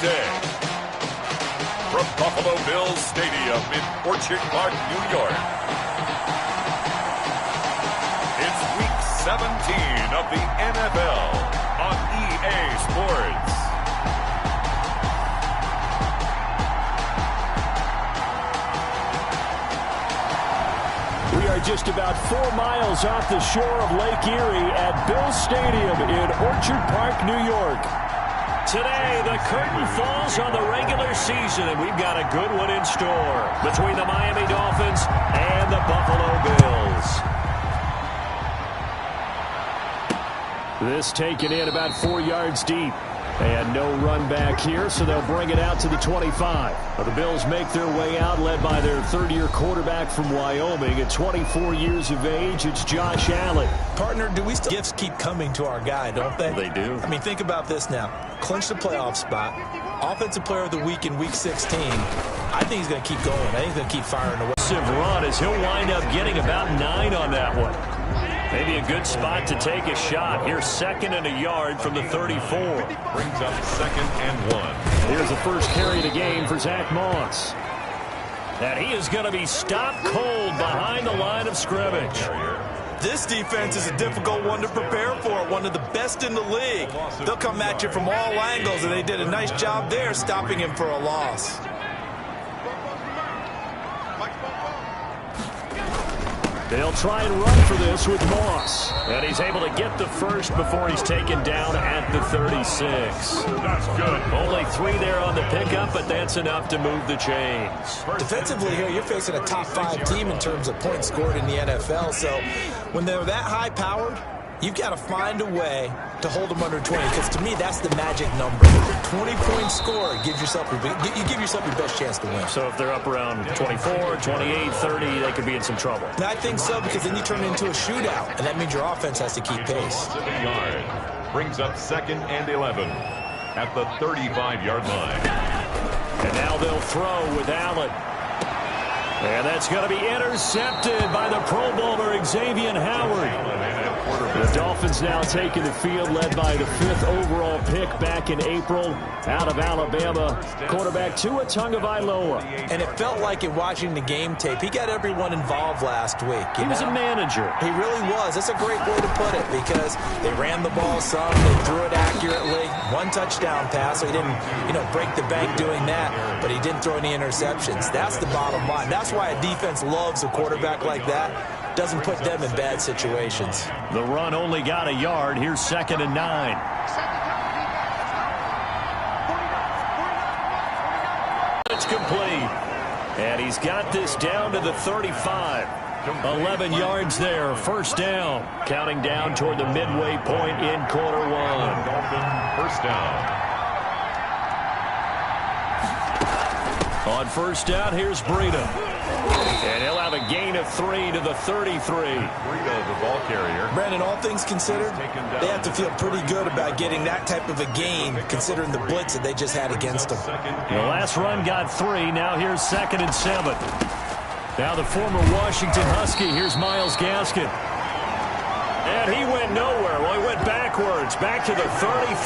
the day. From Buffalo Bills Stadium in Orchard Park, New York. It's Week 17 of the NFL on EA Sports. We are just about 4 miles off the shore of Lake Erie at Bills Stadium in Orchard Park, New York. Today, the curtain falls on the regular season, and we've got a good one in store between the Miami Dolphins and the Buffalo Bills. This taken in about 4 yards deep. And no run back here, so they'll bring it out to the 25. The Bills make their way out, led by their third-year quarterback from Wyoming. At 24 years of age, it's Josh Allen. Partner, do we still gifts keep coming to our guy, don't they? They do. I mean, think about this now. Clinch the playoff spot. Offensive Player of the Week in Week 16. I think he's going to keep going. I think he's going to keep firing away. Run as he'll wind up getting about 9 on that one. Maybe a good spot to take a shot. Here's 2nd and a yard from the 34. Brings up 2nd and 1. Here's the first carry of the game for Zach Moss. And he is going to be stopped cold behind the line of scrimmage. This defense is a difficult one to prepare for, one of the best in the league. They'll come at you from all angles, and they did a nice job there stopping him for a loss. They'll try and run for this with Moss. And he's able to get the first before he's taken down at the 36. That's good. Only 3 there on the pickup, but that's enough to move the chains. Defensively here, you're facing a top 5 team in terms of points scored in the NFL. So when they're that high-powered, you've got to find a way to hold them under 20, because to me, that's the magic number. 20-point score gives yourself you give yourself your best chance to win. So if they're up around 24, 28, 30, they could be in some trouble. And I think so, because then you turn it into a shootout, and that means your offense has to keep pace. Brings up 2nd and 11 at the 35-yard line. And now they'll throw with Allen. And that's going to be intercepted by the Pro Bowler Xavier Howard. The Dolphins now taking the field, led by the 5th overall pick back in April out of Alabama, quarterback Tua Tagovailoa. And it felt like in watching the game tape, he got everyone involved last week. He was a manager. He really was. That's a great way to put it, because they ran the ball some, they threw it accurately, 1 touchdown pass, so he didn't, break the bank doing that, but he didn't throw any interceptions. That's the bottom line. That's why a defense loves a quarterback like that. Doesn't put them in bad situations. The run only got a yard. Here's 2nd and 9. It's complete. And he's got this down to the 35. 11 yards there. First down. Counting down toward the midway point in quarter 1. First down. On first down, here's Breida. And he'll have a gain of 3 to the 33. Breida, the ball carrier. Brandon, all things considered, they have to feel pretty good about getting that type of a gain, considering the blitz that they just had against them. The last run got 3. Now here's 2nd and 7. Now the former Washington Husky. Here's Myles Gaskin. And he went nowhere. Well, he went backwards, back to the 33.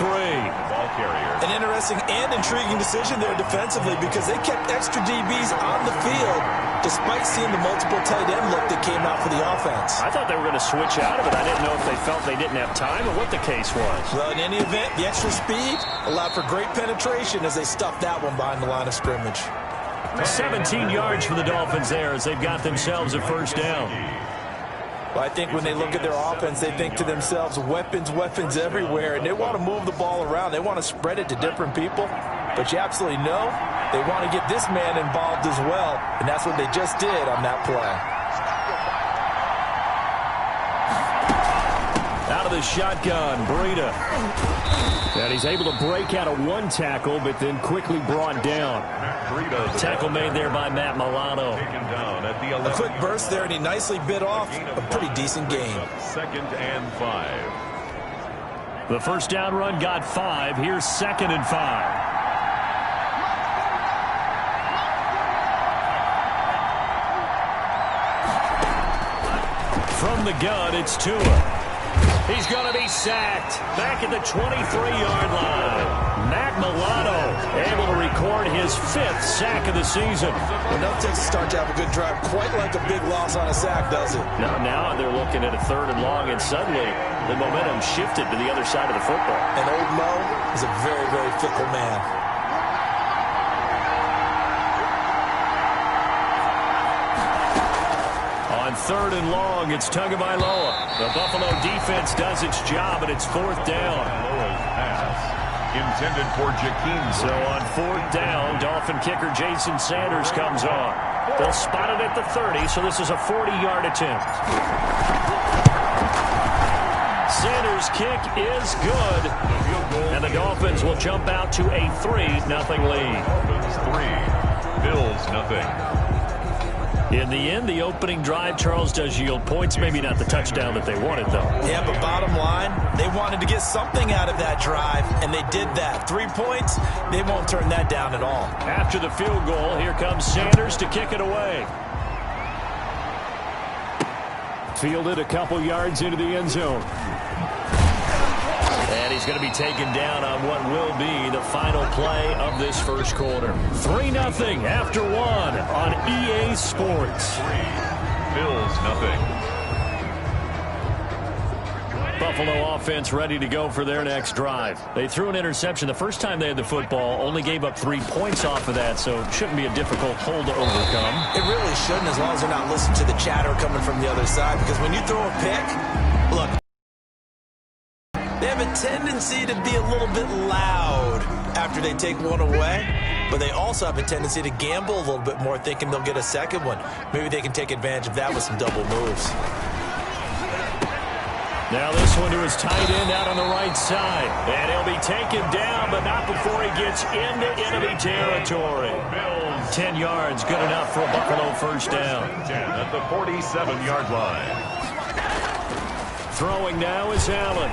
Ball carrier. An interesting and intriguing decision there defensively, because they kept extra DBs on the field despite seeing the multiple tight end look that came out for the offense. I thought they were going to switch out of it. I didn't know if they felt they didn't have time or what the case was. Well, in any event, the extra speed allowed for great penetration as they stuffed that one behind the line of scrimmage. 17 yards for the Dolphins there as they've got themselves a first down. Well, I think when they look at their offense, they think to themselves, weapons, weapons everywhere, and they want to move the ball around. They want to spread it to different people, but you absolutely know they want to get this man involved as well, and that's what they just did on that play. Out of the shotgun, Breida. And he's able to break out of 1 tackle, but then quickly brought down. Tackle made there by Matt Milano. A quick burst there, and he nicely bit off a pretty decent gain. 2nd and 5. The first down run got 5. Here's 2nd and 5. From the gun, it's Tua. He's going to be sacked back at the 23-yard line. Matt Milano able to record his 5th sack of the season. Well, no takes to start to have a good drive, quite like a big loss on a sack, does it? Now they're looking at a 3rd and long, and suddenly the momentum shifted to the other side of the football. And old Mo is a very, very fickle man. On 3rd and long, it's Tagovailoa. The Buffalo defense does its job, and it's 4th down. Intended for Jakeem. So on 4th down, Dolphin kicker Jason Sanders comes on. They'll spot it at the 30, so this is a 40-yard attempt. Sanders' kick is good, and the Dolphins will jump out to a 3-0 lead. Dolphins 3, Bills nothing. In the end, the opening drive, Charles, does yield points. Maybe not the touchdown that they wanted, though. Yeah, but bottom line, they wanted to get something out of that drive, and they did that. 3 points, they won't turn that down at all. After the field goal, here comes Sanders to kick it away. Fielded a couple yards into the end zone. And he's going to be taken down on what will be the final play of this first quarter. 3-0 after 1 on EA Sports. 3, Bills nothing. Buffalo offense ready to go for their next drive. They threw an interception the first time they had the football, only gave up 3 points off of that, so it shouldn't be a difficult hole to overcome. It really shouldn't, as long as they're not listening to the chatter coming from the other side, because when you throw a pick, look, they have a tendency to be a little bit loud after they take one away, but they also have a tendency to gamble a little bit more, thinking they'll get a second one. Maybe they can take advantage of that with some double moves. Now this one to his tight end out on the right side. And he'll be taken down, but not before he gets into enemy territory. 10 yards, good enough for a Buffalo first down. 10 at the 47-yard line. Throwing now is Allen.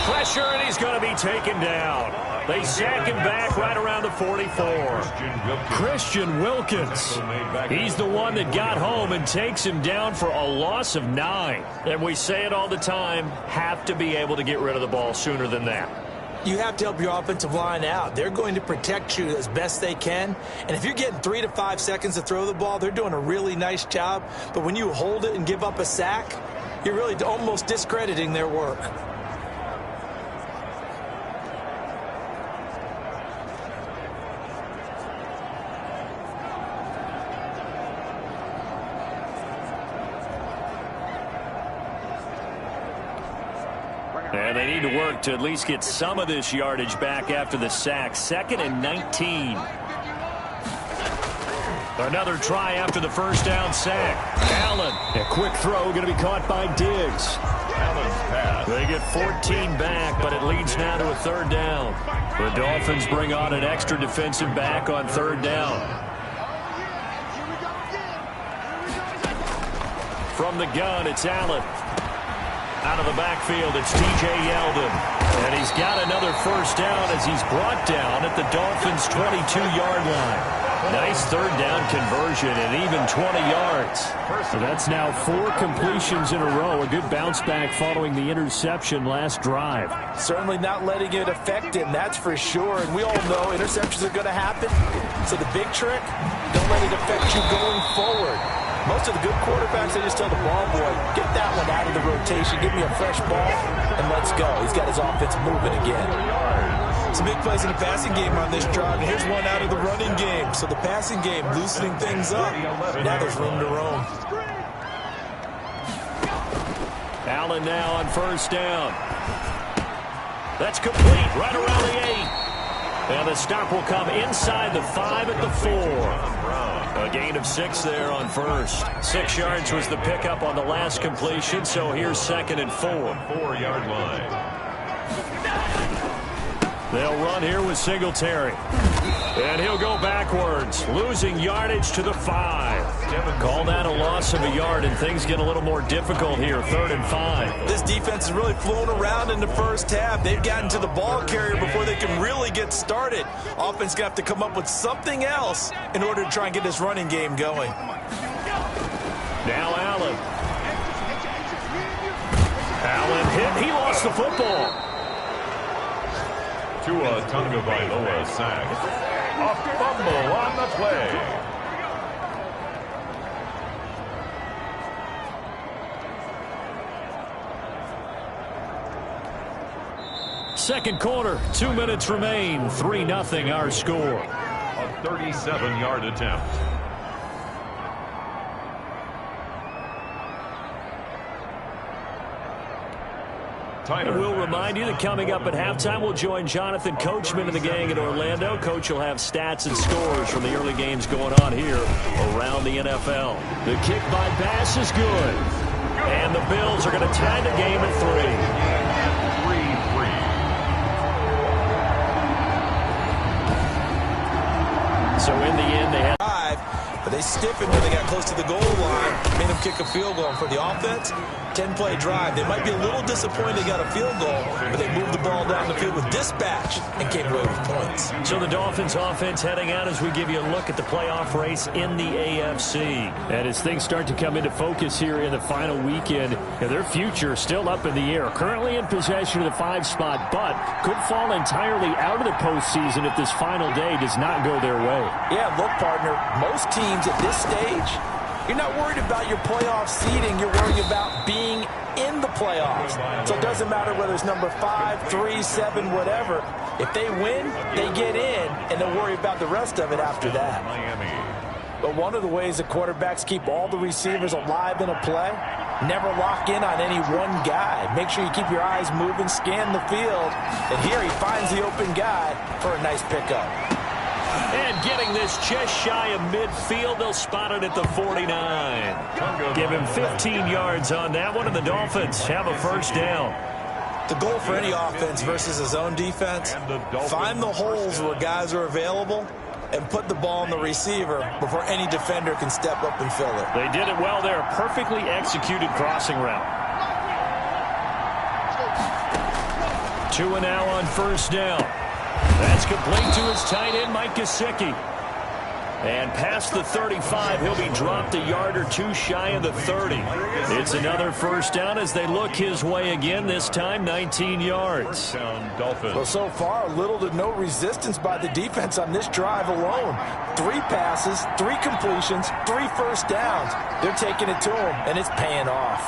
Pressure, and he's going to be taken down. They sack him back right around the 44. Christian Wilkins. He's the one that got home and takes him down for a loss of 9. And we say it all the time, have to be able to get rid of the ball sooner than that. You have to help your offensive line out. They're going to protect you as best they can. And if you're getting 3 to 5 seconds to throw the ball, they're doing a really nice job. But when you hold it and give up a sack, you're really almost discrediting their work. And they need to work to at least get some of this yardage back after the sack. 2nd and 19. Another try after the first down sack. Allen, a quick throw, going to be caught by Diggs. Allen's pass. They get 14 back, but it leads now to a 3rd down. The Dolphins bring on an extra defensive back on 3rd down. From the gun, it's Allen. Out of the backfield, it's T.J. Yeldon. And he's got another first down as he's brought down at the Dolphins' 22-yard line. Nice 3rd down conversion and even 20 yards. So that's now 4 completions in a row. A good bounce back following the interception last drive. Certainly not letting it affect him, that's for sure. And we all know interceptions are going to happen. So the big trick, don't let it affect you going forward. Most of the good quarterbacks, they just tell the ball boy, get that one out of the rotation, give me a fresh ball, and let's go. He's got his offense moving again. Some big plays in the passing game on this drive. Here's one out of the running game. So the passing game loosening things up. Now there's room to roam. Allen now on first down. That's complete right around the 8. And the stop will come inside the 5 at the 4. A gain of 6 there on first. 6 yards was the pickup on the last completion, so here's 2nd and 4. 4-yard line. They'll run here with Singletary. And he'll go backwards, losing yardage to the 5. Call that a loss of a yard, and things get a little more difficult here, 3rd and 5. This defense is really flown around in the first half. They've gotten to the ball carrier before they can really get started. Offense going to have to come up with something else in order to try and get this running game going. Now Allen. hit. He lost the football. Tua Tagovailoa sacked. A fumble on the play. Second quarter, 2 minutes remain. 3-0 our score. A 37-yard attempt. And we'll remind you that coming up at halftime, we'll join Jonathan Coachman and the gang in Orlando. Coach will have stats and scores from the early games going on here around the NFL. The kick by Bass is good. And the Bills are going to tie the game at 3. So in the end, they had 5, but they stiffened when they got close to the goal line, made them kick a field goal. And for the offense, 10-play drive. They might be a little disappointed they got a field goal, but they moved the ball down the field with dispatch and came away with points. So the Dolphins offense heading out as we give you a look at the playoff race in the AFC. And as things start to come into focus here in the final weekend, their future still up in the air. Currently in possession of the 5 spot, but could fall entirely out of the postseason if this final day does not go their way. Yeah, look, partner, most teams at this stage, you're not worried about your playoff seeding. You're worried about being in the playoffs. So it doesn't matter whether it's number 5, 3, 7, whatever. If they win, they get in, and they'll worry about the rest of it after that. But one of the ways the quarterbacks keep all the receivers alive in a play, never lock in on any one guy. Make sure you keep your eyes moving, scan the field. And here he finds the open guy for a nice pickup. And getting this just shy of midfield, they'll spot it at the 49. Give him 15 yards on that one, and the Dolphins have a first down. The goal for any offense versus his own defense, find the holes where guys are available and put the ball on the receiver before any defender can step up and fill it. They did it well there. Perfectly executed crossing route. Tua now on first down. That's complete to his tight end, Mike Gesicki. And past the 35, he'll be dropped a yard or two shy of the 30. It's another first down as they look his way again, this time 19 yards. Well, so far, little to no resistance by the defense on this drive alone. 3 passes, 3 completions, 3 first downs. They're taking it to him, and it's paying off.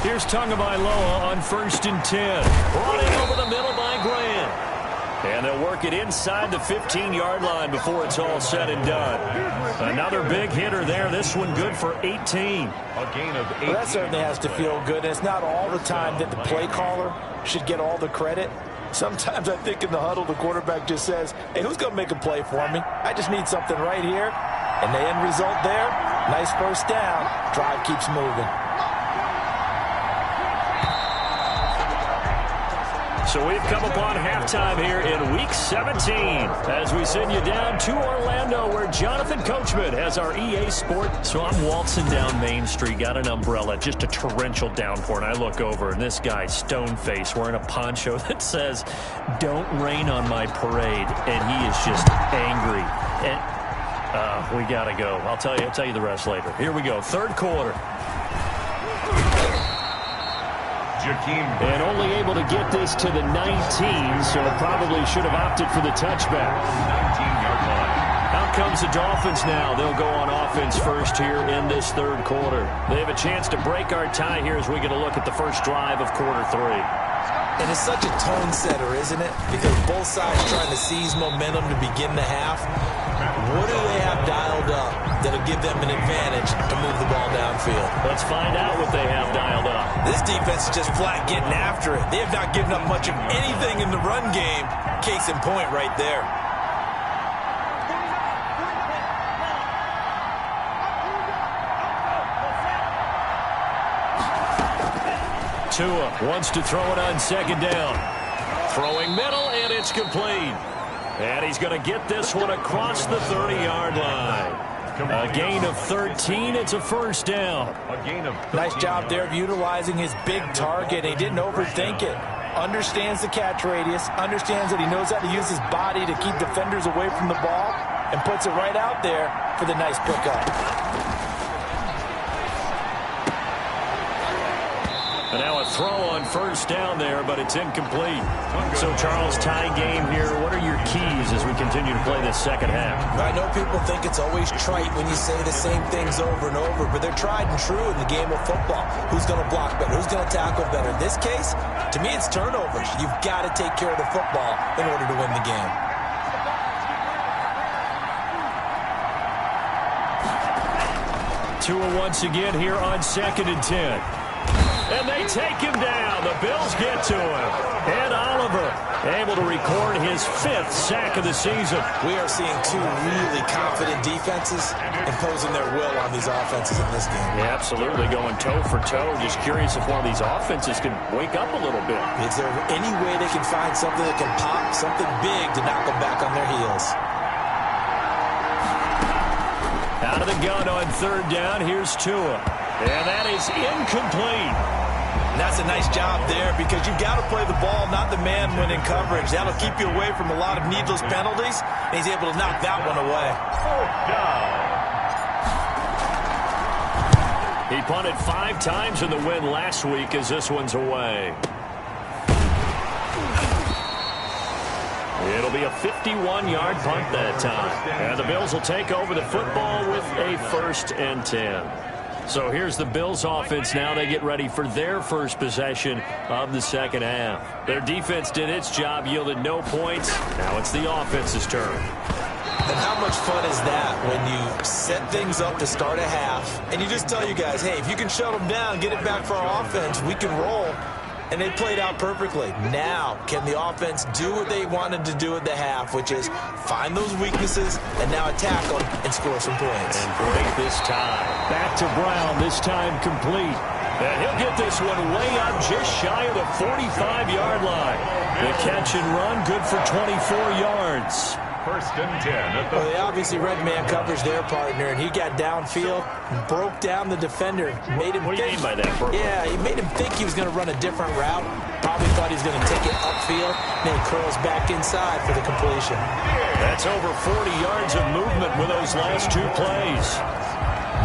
Here's Tagovailoa on 1st and 10. Running over the middle by Graham. And they'll work it inside the 15-yard line before it's all said and done. Another big hitter there. This one good for 18. A gain of 8. Well, that certainly has to feel good. And it's not all the time that the play caller should get all the credit. Sometimes I think in the huddle, the quarterback just says, hey, who's going to make a play for me? I just need something right here. And the end result there, nice first down. Drive keeps moving. So we've come upon halftime here in Week 17 as we send you down to Orlando where Jonathan Coachman has our EA Sport. So I'm waltzing down Main Street, got an umbrella, just a torrential downpour, and I look over, and this guy, stone-faced, wearing a poncho that says, "Don't rain on my parade," and he is just angry. And we got to go. I'll tell you the rest later. Here we go, third quarter. And only able to get this to the 19, so probably should have opted for the touchback. 19-yard line. Out comes the Dolphins now. They'll go on offense first here in this third quarter. They have a chance to break our tie here as we get a look at the first drive of quarter 3. And it's such a tone setter, isn't it? Because both sides trying to seize momentum to begin the half. What do they have dialed up that'll give them an advantage to move the ball downfield? Let's find out what they have dialed up. This defense is just flat getting after it. They have not given up much of anything in the run game. Case in point right there. Tua wants to throw it on second down. Throwing middle, and it's complete. And he's going to get this one across the 30-yard line. A gain of 13. It's a first down. Nice job there of utilizing his big target. He didn't overthink it. Understands the catch radius. Understands that he knows how to use his body to keep defenders away from the ball. And puts it right out there for the nice pickup. And now a throw on first down there, but it's incomplete. So, Charles, tie game here. What are your keys as we continue to play this second half? I know people think it's always trite when you say the same things over and over, but they're tried and true in the game of football. Who's going to block better? Who's going to tackle better? In this case, to me, it's turnovers. You've got to take care of the football in order to win the game. Tua once again here on 2nd and 10. And they take him down. The Bills get to him. And Oliver able to record his 5th sack of the season. We are seeing two really confident defenses imposing their will on these offenses in this game. Yeah, absolutely, going toe for toe. Just curious if one of these offenses can wake up a little bit. Is there any way they can find something that can pop, something big to knock them back on their heels? Out of the gun on 3rd down, here's Tua. And that is incomplete. And that's a nice job there because you've got to play the ball, not the man when in coverage. That'll keep you away from a lot of needless penalties, and he's able to knock that one away. He punted 5 times in the win last week as this one's away. It'll be a 51-yard punt that time. And the Bills will take over the football with a 1st and 10. So here's the Bills offense now. They get ready for their first possession of the second half. Their defense did its job, yielded no points. Now it's the offense's turn. And how much fun is that when you set things up to start a half and you just tell you guys, hey, if you can shut them down, get it back for our offense, we can roll. And they played out perfectly. Now, can the offense do what they wanted to do at the half, which is find those weaknesses and now attack them and score some points. And break this tie. Back to Brown, this time complete. And he'll get this one way up just shy of the 45-yard line. The catch and run, good for 24 yards. 1st and 10. Well, they obviously red man covers their partner, and he got downfield, broke down the defender, made him What do you mean by that, Burke? Yeah, he made him think he was going to run a different route. Probably thought he was going to take it upfield, then he curls back inside for the completion. That's over 40 yards of movement with those last 2 plays.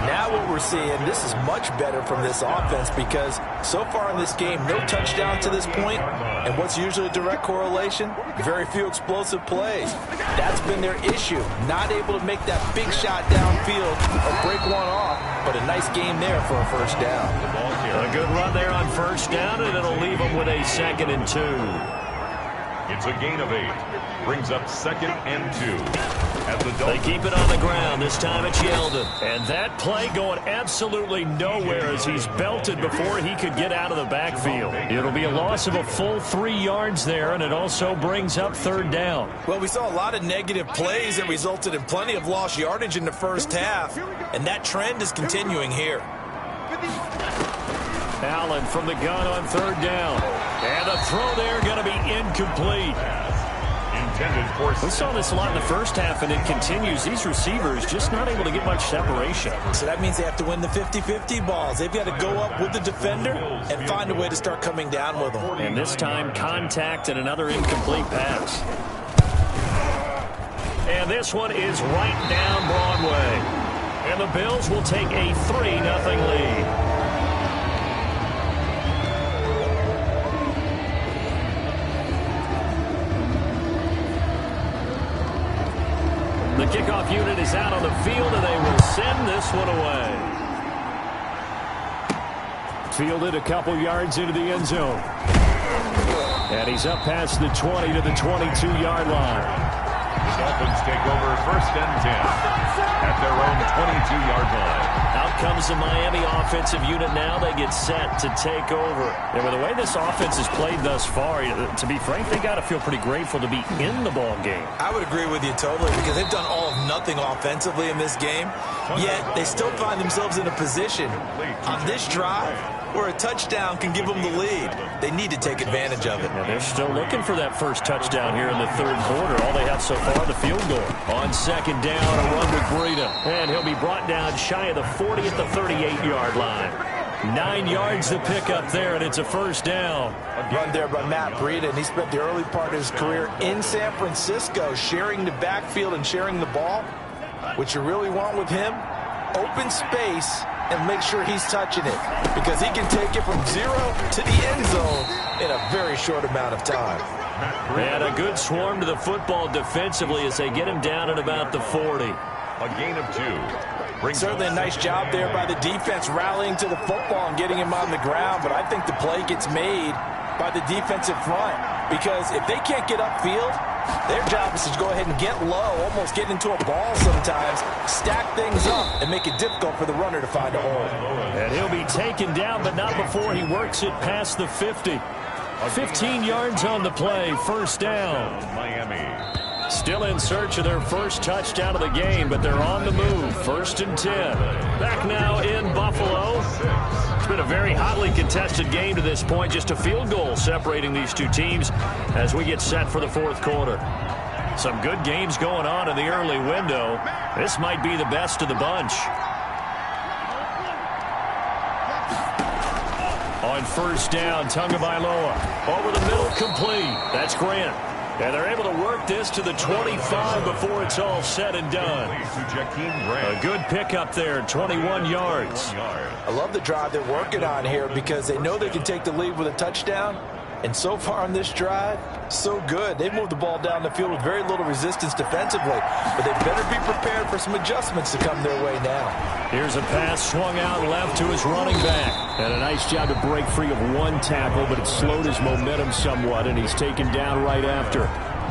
Now what we're seeing, this is much better from this offense because so far in this game, no touchdown to this point, and what's usually a direct correlation? Very few explosive plays. That's been their issue. Not able to make that big shot downfield or break one off, but a nice game there for a 1st down. A good run there on 1st down, and it'll leave them with a 2nd and 2. It's a gain of 8. Brings up 2nd and 2. They keep it on the ground. This time it's Yeldon. And that play going absolutely nowhere as he's belted before he could get out of the backfield. It'll be a loss of a full 3 yards there, and it also brings up 3rd down. Well, we saw a lot of negative plays that resulted in plenty of lost yardage in the first half, and that trend is continuing here. Allen from the gun on 3rd down. And the throw there going to be incomplete. We saw this a lot in the first half, and it continues. These receivers just not able to get much separation. So that means they have to win the 50-50 balls. They've got to go up with the defender and find a way to start coming down with them. And this time, contact and another incomplete pass. And this one is right down Broadway. And the Bills will take a 3-0 lead. The kickoff unit is out on the field, and they will send this one away. Fielded a couple yards into the end zone. And he's up past the 20 to the 22-yard line. The Dolphins take over 1st and 10 at their own 22-yard line. Out comes the Miami offensive unit now. They get set to take over. And with the way this offense has played thus far, to be frank, they got to feel pretty grateful to be in the ball game. I would agree with you totally because they've done all of nothing offensively in this game, yet they still find themselves in a position on this drive where a touchdown can give them the lead. They need to take advantage of it. Now they're still looking for that first touchdown here in the 3rd quarter. All they have so far, the field goal. On 2nd down, a run with Breida. And he'll be brought down shy of the 40 at the 38-yard line. 9 yards to pick up there, and it's a 1st down. A run there by Matt Breida, and he spent the early part of his career in San Francisco sharing the backfield and sharing the ball. What you really want with him, open space and make sure he's touching it, because he can take it from 0 to the end zone in a very short amount of time. And a good swarm to the football defensively as they get him down at about the 40. A gain of 2. Certainly a nice job there by the defense rallying to the football and getting him on the ground, but I think the play gets made by the defensive front, because if they can't get upfield, their job is to go ahead and get low, almost get into a ball sometimes, stack things up, and make it difficult for the runner to find a hole. And he'll be taken down, but not before he works it past the 50. 15 yards on the play, first down. Miami. Still in search of their first touchdown of the game, but they're on the move. 1st and 10. Back now in Buffalo. It's been a very hotly contested game to this point. Just a field goal separating these two teams as we get set for the 4th quarter. Some good games going on in the early window. This might be the best of the bunch. On 1st down, Tagovailoa. Over the middle, complete. That's Grant. And they're able to work this to the 25 before it's all said and done. A good pickup there, 21 yards. I love the drive they're working on here, because they know they can take the lead with a touchdown. And so far on this drive, so good. They've moved the ball down the field with very little resistance defensively. But they better be prepared for some adjustments to come their way now. Here's a pass swung out left to his running back. And a nice job to break free of one tackle, but it slowed his momentum somewhat, and he's taken down right after.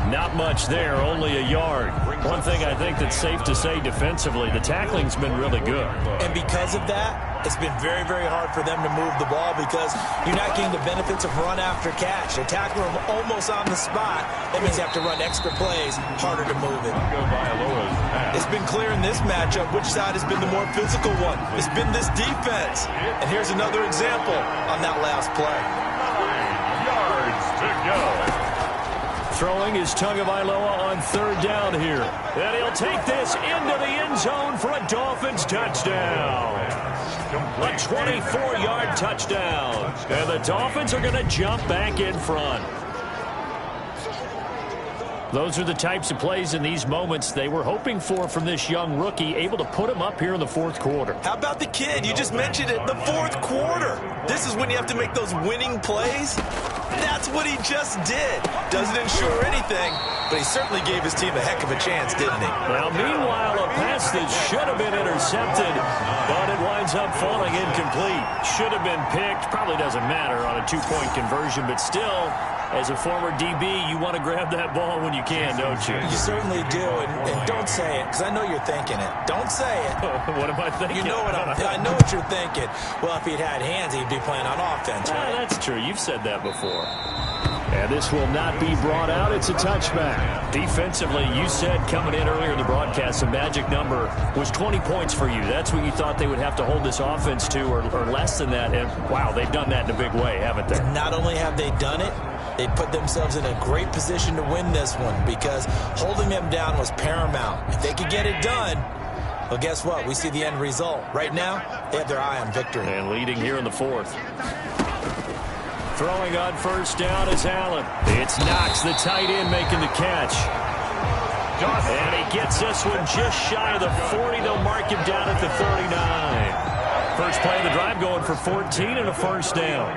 Not much there, only a yard. One thing I think that's safe to say defensively, the tackling's been really good. And because of that, it's been very, very hard for them to move the ball, because you're not getting the benefits of run after catch. They're tackling them almost on the spot. That means you have to run extra plays, harder to move it. It's been clear in this matchup which side has been the more physical one. It's been this defense. And here's another example on that last play. 9 yards to go. Throwing is Tagovailoa on 3rd down here. And he'll take this into the end zone for a Dolphins touchdown. A 24-yard touchdown. And the Dolphins are going to jump back in front. Those are the types of plays in these moments they were hoping for from this young rookie, able to put him up here in the 4th quarter. How about the kid? You just mentioned it, the 4th quarter. This is when you have to make those winning plays. That's what he just did. Doesn't ensure anything, but he certainly gave his team a heck of a chance, didn't he? Well, meanwhile, a pass that should have been intercepted, but it winds up falling incomplete. Should have been picked. Probably doesn't matter on a 2-point conversion, but still, as a former DB, you want to grab that ball when you can, don't you? You certainly do, and don't say it, because I know you're thinking it. Don't say it. What am I thinking? You know what I know what you're thinking. Well, if he'd had hands, he'd be playing on offense, right? That's true. You've said that before. And this will not be brought out. It's a touchback. Defensively, you said coming in earlier in the broadcast, the magic number was 20 points for you. That's what you thought they would have to hold this offense to, or less than that. And, wow, they've done that in a big way, haven't they? Not only have they done it, they put themselves in a great position to win this one, because holding them down was paramount. If they could get it done, well, guess what? We see the end result. Right now, they have their eye on victory. And leading here in the 4th. Throwing on 1st down is Allen. It's Knox, the tight end, making the catch. And he gets this one just shy of the 40. They'll mark him down at the 39. First play of the drive going for 14 and a 1st down.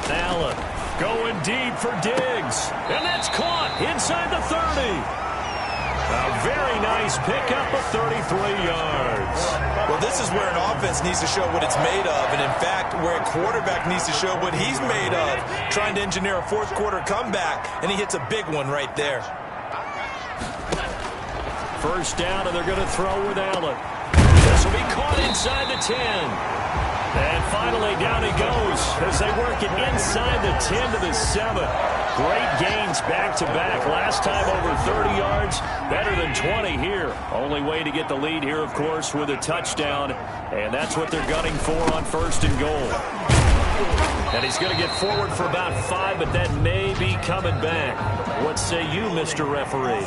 Allen going deep for Diggs. And that's caught inside the 30. A very nice pickup of 33 yards. Well, this is where an offense needs to show what it's made of, and in fact, where a quarterback needs to show what he's made of, trying to engineer a 4th quarter comeback, and he hits a big one right there. 1st down, and they're going to throw with Allen. This will be caught inside the 10. And finally, down he goes as they work it inside the 10 to the 7. Great gains back-to-back. Last time over 30 yards, better than 20 here. Only way to get the lead here, of course, with a touchdown. And that's what they're gunning for on 1st and goal. And he's going to get forward for about 5, but that may be coming back. What say you, Mr. Referee?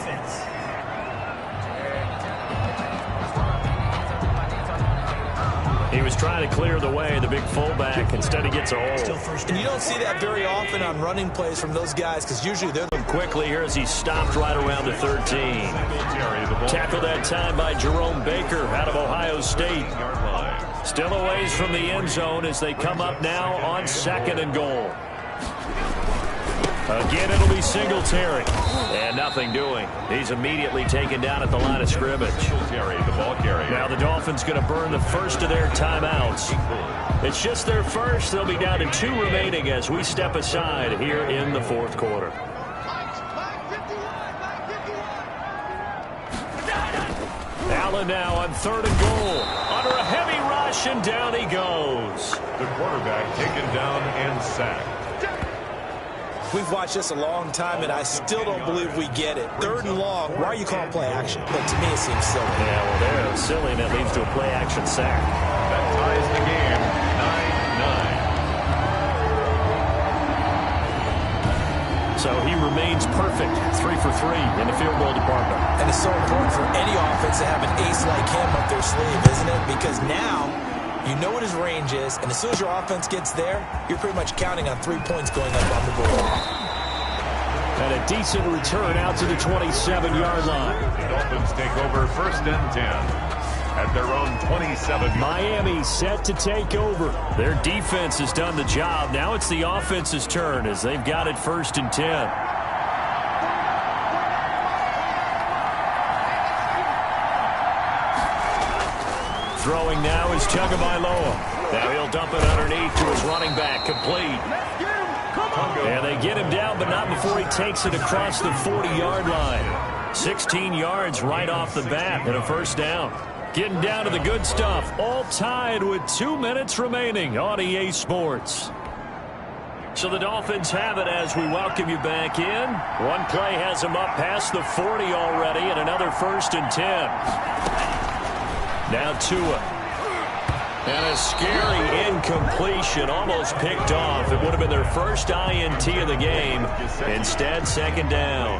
He was trying to clear the way, the big fullback. Instead, he gets a hole. And you don't see that very often on running plays from those guys, because usually they're the quickly here as he's stopped right around the 13. Tackled that time by Jerome Baker out of Ohio State. Still a ways from the end zone as they come up now on 2nd and goal. Again, it'll be Singletary. And nothing doing. He's immediately taken down at the line of scrimmage. Now the Dolphins going to burn the first of their timeouts. It's just their first. They'll be down to 2 remaining as we step aside here in the 4th quarter. Allen now on 3rd and goal. Under a heavy rush, and down he goes. The quarterback taken down and sacked. We've watched this a long time, and I still don't believe we get it. 3rd and long. Why are you calling play action? But to me, it seems silly. Yeah, well, they're silly, and it leads to a play action sack. That ties the game 9-9. So he remains perfect, 3 for 3 in the field goal department. And it's so important for any offense to have an ace like him up their sleeve, isn't it? Because now you know what his range is, and as soon as your offense gets there, you're pretty much counting on 3 points going up on the board. And a decent return out to the 27-yard line. The Dolphins take over 1st and 10 at their own 27. Miami set to take over. Their defense has done the job. Now it's the offense's turn as they've got it 1st and 10. Throwing now is Tagovailoa. Now he'll dump it underneath to his running back, complete. And they get him down, but not before he takes it across the 40-yard line. 16 yards right off the bat and a 1st down. Getting down to the good stuff, all tied with 2 minutes remaining on EA Sports. So the Dolphins have it as we welcome you back in. One play has them up past the 40 already, and another 1st and 10. Now Tua. And a scary incompletion, almost picked off. It would have been their first INT of the game. Instead, 2nd down.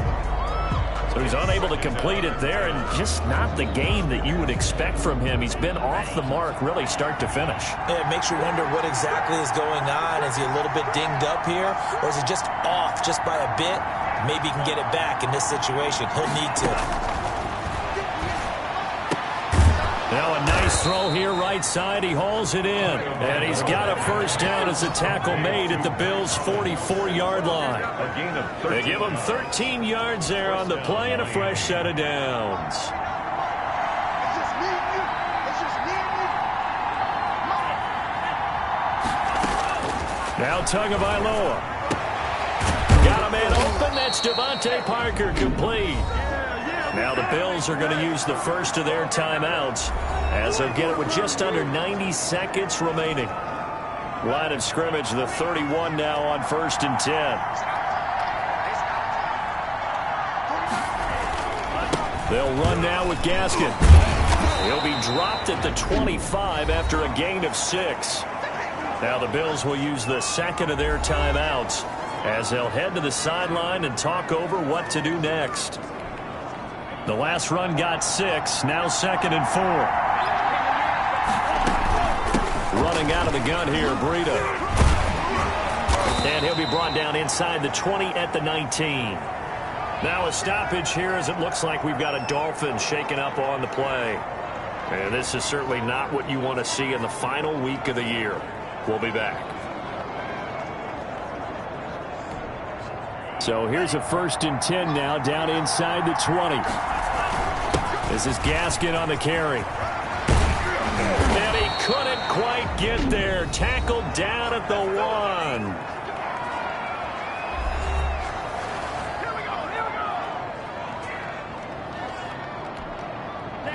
So he's unable to complete it there, and just not the game that you would expect from him. He's been off the mark, really start to finish. Yeah, it makes you wonder what exactly is going on. Is he a little bit dinged up here, or is he just off just by a bit? Maybe he can get it back in this situation. He'll need to. Now a nice throw here right side. He hauls it in. And he's got a 1st down as the tackle made at the Bills' 44-yard line. They give him 13 yards there on the play and a fresh set of downs. Now Tagovailoa. Got a man open. That's Devontae Parker, complete. Now the Bills are going to use the first of their timeouts as they'll get it with just under 90 seconds remaining. Line of scrimmage, the 31 now on 1st and 10. They'll run now with Gaskin. He'll be dropped at the 25 after a gain of 6. Now the Bills will use the 2nd of their timeouts as they'll head to the sideline and talk over what to do next. The last run got 6, now 2nd and 4. Running out of the gun here, Breida. And he'll be brought down inside the 20 at the 19. Now a stoppage here as it looks like we've got a Dolphin shaken up on the play. And this is certainly not what you want to see in the final week of the year. We'll be back. So here's a 1st and 10 now down inside the 20. This is Gaskin on the carry. And he couldn't quite get there. Tackled down at the 1.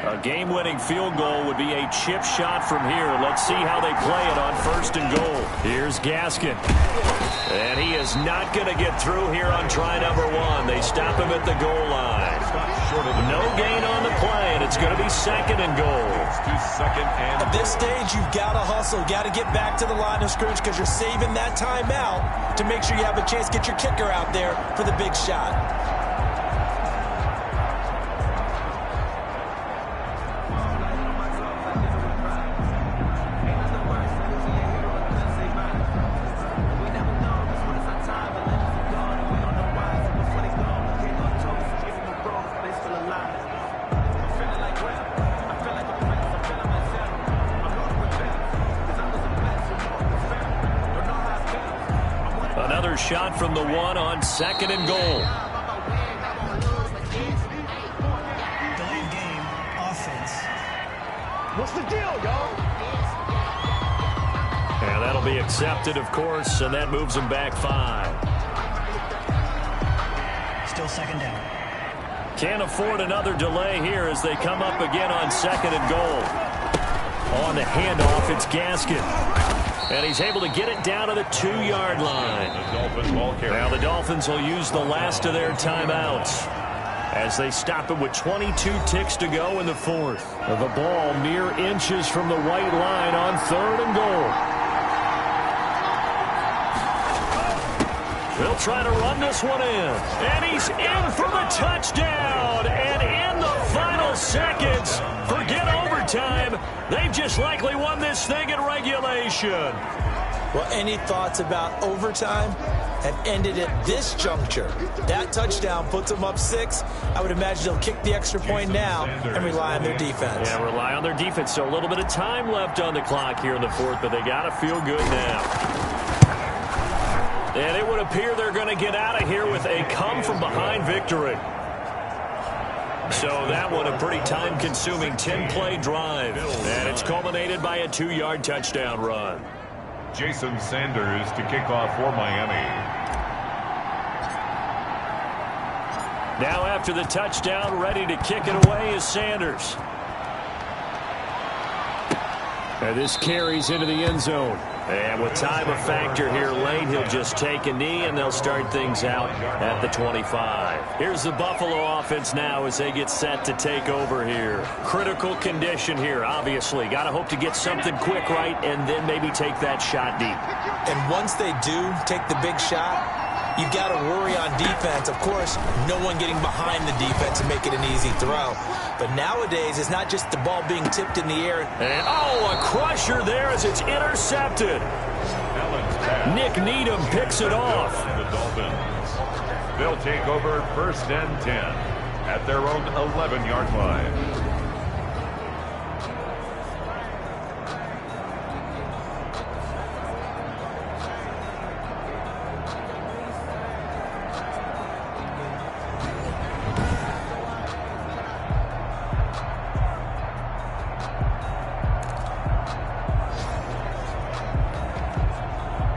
A game-winning field goal would be a chip shot from here. Let's see how they play it on 1st and goal. Here's Gaskin. And he is not going to get through here on try number 1. They stop him at the goal line. No gain on the play, and it's going to be 2nd and goal. At this stage, you've got to hustle. Got to get back to the line of scrimmage because you're saving that timeout to make sure you have a chance to get your kicker out there for the big shot. First shot from the 1 on 2nd and goal. Delayed game offense. What's the deal, y'all? And that'll be accepted, of course, and that moves them back 5. Still 2nd down. Can't afford another delay here as they come up again on 2nd and goal. On the handoff, it's Gaskin. And he's able to get it down to the 2-yard line. Now the Dolphins will use the last of their timeouts as they stop it with 22 ticks to go in the 4th. The ball mere inches from the white line on 3rd and goal. They'll try to run this one in. And he's in for the touchdown. And in the final seconds, forget overtime. They've just likely won this thing in regulation. Well, any thoughts about overtime have ended at this juncture. That touchdown puts them up 6. I would imagine they'll kick the extra point now and rely on their defense. Yeah, rely on their defense. So a little bit of time left on the clock here in the 4th, but they got to feel good now. And it would appear they're going to get out of here with a come-from-behind victory. So that one, a pretty time-consuming 10-play drive. And it's culminated by a 2-yard touchdown run. Jason Sanders to kick off for Miami. Now after the touchdown, ready to kick it away is Sanders. And this carries into the end zone. And with time a factor here late, he'll just take a knee, and they'll start things out at the 25. Here's the Buffalo offense now as they get set to take over here. Critical condition here, obviously. Got to hope to get something quick right and then maybe take that shot deep. And once they do take the big shot, you've got to worry on defense. Of course, no one getting behind the defense and make it an easy throw. But nowadays, it's not just the ball being tipped in the air. And, oh, a crusher there as it's intercepted. Nick Needham picks it off. The Dolphins. They'll take over 1st and 10 at their own 11-yard line.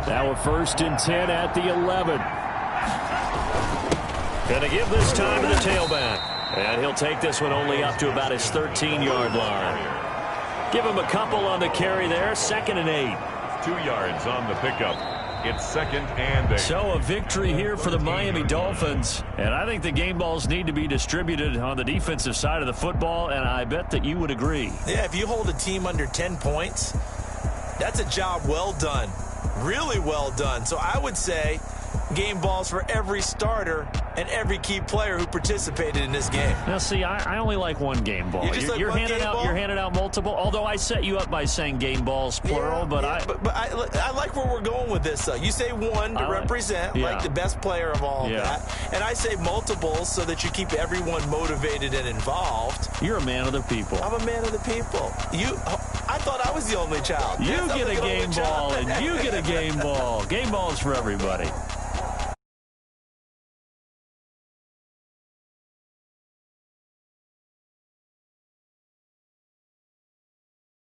Now a 1st and 10 at the 11. Going to give this time to the tailback. And he'll take this one only up to about his 13-yard line. Give him a couple on the carry there. 2nd and 8. 2 yards on the pickup. It's 2nd and 8. So a victory here for the Miami Dolphins. And I think the game balls need to be distributed on the defensive side of the football, and I bet that you would agree. Yeah, if you hold a team under 10 points, that's a job well done. Really well done. So I would say game balls for every starter and every key player who participated in this game. Now, see, I only like one game ball. You're handing out multiple. Although I set you up by saying game balls plural, but I like where we're going with this. You say one to represent like the best player of all that, and I say multiples so that you keep everyone motivated and involved. You're a man of the people. I'm a man of the people. I thought I was the only child. You get a game ball, and you get a game ball. Game balls for everybody.